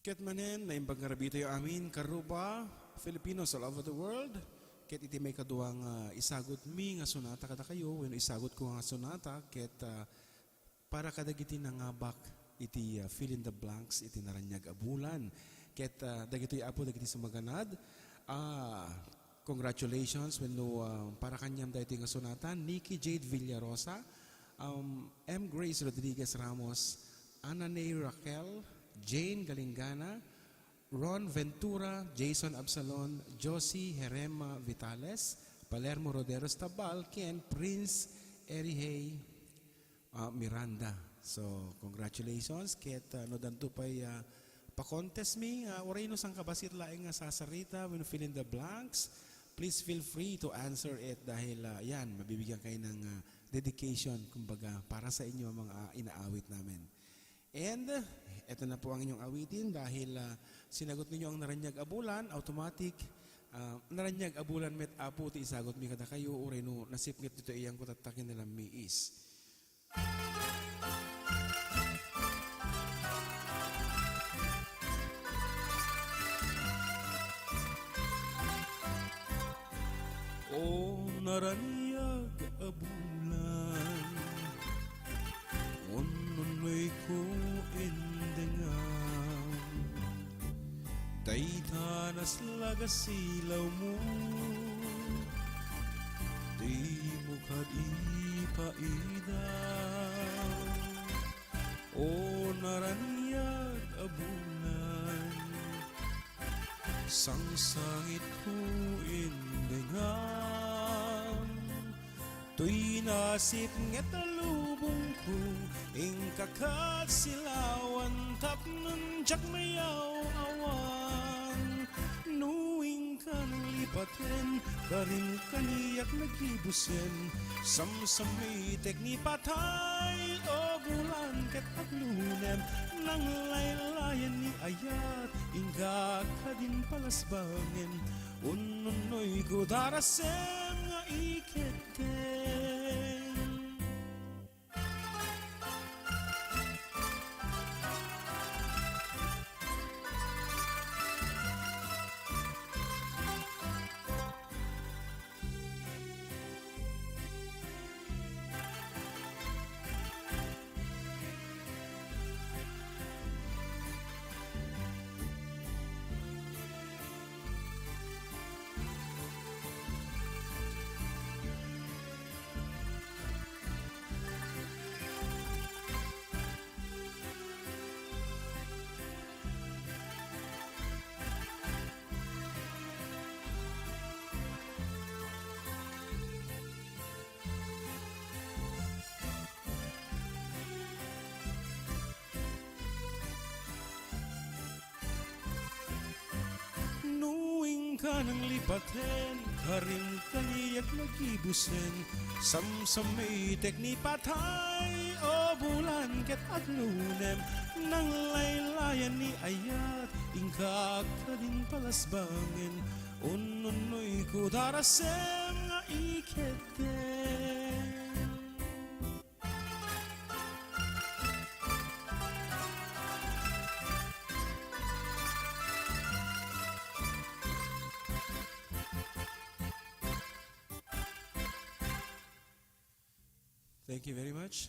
Ket manen, naimbang karabito yung amin, karuba, Filipinos all over the world. Ket iti may kaduang isagot mi nga sunata kada kayo, when isagot ko nga sunata, ket para kadagiti nangabak iti fill in the blanks, iti naranyag abulan. Ket dagiti apo, dagiti sumaganad. Congratulations when no, para kanyam dahil nga sunata, Nikki Jade Villarosa, M. Grace Rodriguez Ramos, Ananay Raquel, Jane Galingana, Ron Ventura, Jason Absalon, Josie Herema Vitales, Palermo Roderos Tabal, Ken Prince Erihey Miranda. So, congratulations. Ket no danto pa'y pa-contest mi, oray no sang kabasit laing nga sasarita, when fill in the blanks, please feel free to answer it dahil yan, mabibigyan kayo ng dedication, kumbaga, para sa inyo mga inaawit namin. And eto na po ang inyong awitin dahil sinagot ninyo ang naranyag abulan, automatic, naranyag abulan met apo ti isagot mi kada kayo, uray no nasipngit dito iyang kutatakin nilang mi is. O naranyag abulan, ununoy ko indengan, daytanas lagasilaw mo, di mo kadipaidang. O naranyag abulan, sangsangit ko indengan, to'y nasip nget alubong ko, ing kakat silawan, tapnon jak mayaw awan. Nuing ka ng lipaten, karin kaniyak nagibusen, samsamitek ni patay, o bulan ket aglunem, nang laylayan ni ayat, ingka ka din palasbangin, ununoy ko darasem nga iketen. Ka ng lipaten, karin kaniyak nagibusen, samsamitek ni patay, o bulan ket aglunem, nang laylayan ni ayat, ingka ka din palasbangin, ununoy ko darasem nga iketen. Thank you very much.